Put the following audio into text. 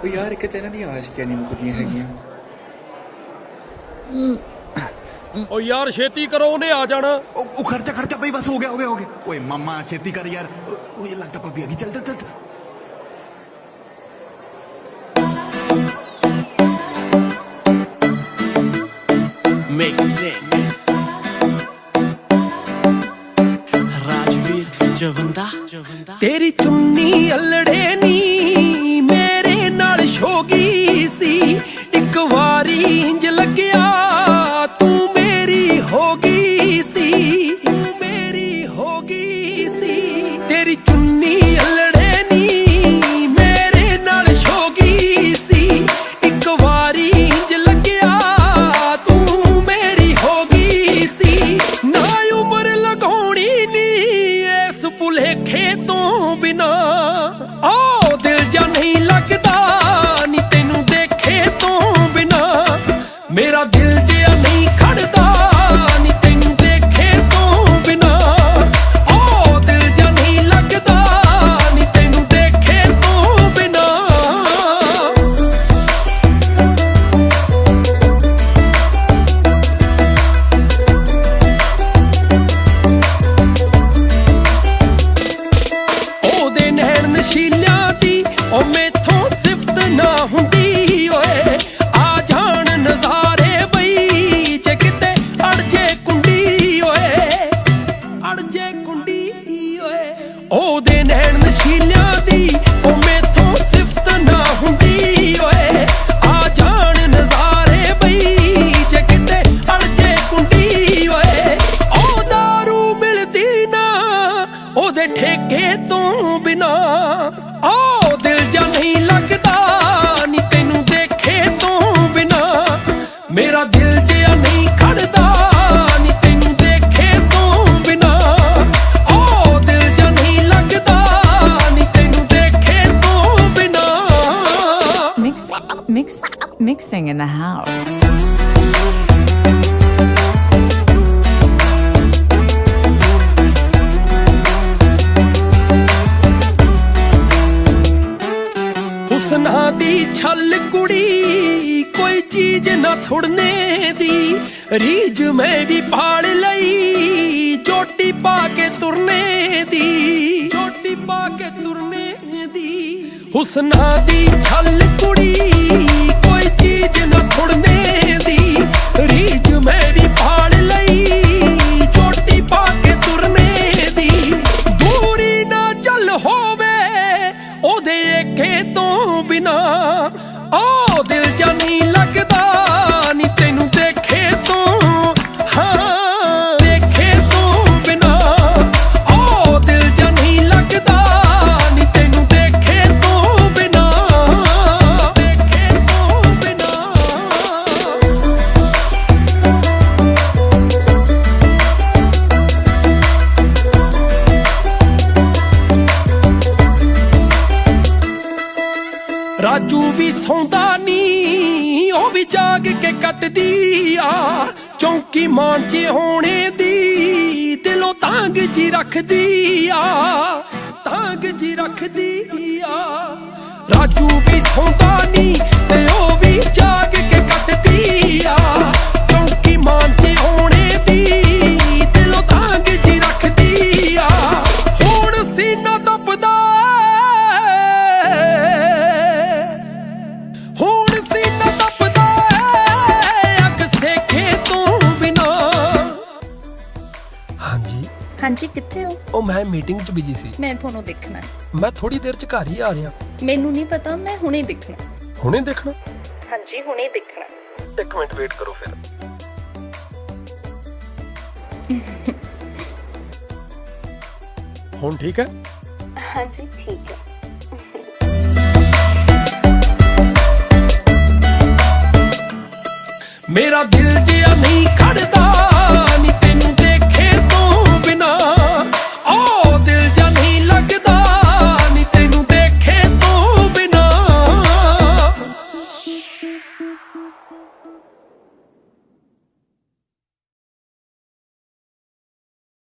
ਉਹ ਯਾਰ ਇੱਕ ਤੇ ਇਹਨਾਂ ਦੀਆਂ ਆਸ਼ਕੀਆਂ ਨਹੀਂ ਮੁੱਕਦੀਆਂ ਹੈਗੀਆਂ। ਓ यार छेती करो उन्हें आ जाना। ओ खर्चा भाई बस हो गया। ओए मामा खेती कर यार। ओ ये लगता पपी आ गई, चल। राजवीर जवंदा तेरी चुन्नी अल्लड़े नी मेरे नाल शोगी सी, एक वारी इंज लग्या तू मेरी होगी सी, तेरी चुन्नी अल्लड़े नी मेरे नाल शोगी सी, एक वारी इंज लग्या तू मेरी होगी सी। ना उम्र लगाउणी नी इस भुलेखे तो बिना, ओ दिल जा नहीं लगदा नी तैनू देखे तो बिना, मेरा दिल जिया नहीं खड़दा नी तैनू देखे तो बिना, ओ दिल जा नहीं लगदा नी तैनू देखे तो बिना। ओदे नैन नशीलियां दी ओ मैथों सिफत ना हुंदी ओए, आ जान नज़ारे बई जे किते अड़ जे कुंडी ओए, ओदे नैन नशीलियां दी ओ मैथों सिफत ना हुंदी ओए, आ जान नज़ारे बई जे किते अड़ जे कुंडी ओए, ओ दारू मिलदी ना ओदे ठेके तो बिना, ओ दिल जा नहीं लगदा नी तैनू देखे तो बिना, मेरा दिल जिया नहीं खड़दा नी तैनू देखे तो बिना, ओ दिल जा नहीं लगदा नी तैनू देखे तो बिना। Mixing in the house. हुस्ना दी छल कुड़ी कोई चीज ना थुड़ने दी, रीज मैं भी पाल लई चोटी पा के तुरने दी, हुस्ना दी छल कुड़ी कोई चीज ना थुड़ने दी, रीज मैं भी पाल लई चोटी पा के तुरने दी, दूरी ना चल होवे ओदे एके तो बिना, ओ दिल जा नहीं लगदा नी तैनू देखे तो, हाँ देखे तो बिना, ओ दिल जा नहीं लगदा नी तैनू देखे तो बिना, देखे तो बिना। राजू भी सौंदा नी ओ भी जाग के कटदी आ, चौंकी मांचे होने दी दिलों तांग जी रखदी आ, राजू भी सौंदा नी ते ओ भी जाग के कटदी आ, चौंकी मांचे होने दी दिलों तांग जी रखदी आ, हुण सीना तपदा हाँ जी कित्थे हो? ओ मैं मीटिंग च बिजी सी। मैं थोनों देखना है। मैं थोड़ी देर च घर ही आ रहा। मैनू नहीं पता, मैं हुणे देखना। हुणे देखना? हाँ जी हुणे देखना। एक मिनट वेट करो फिर। हुण ठीक है? हाँ जी ठीक है। मेरा दिल जिया नहीं खड़दा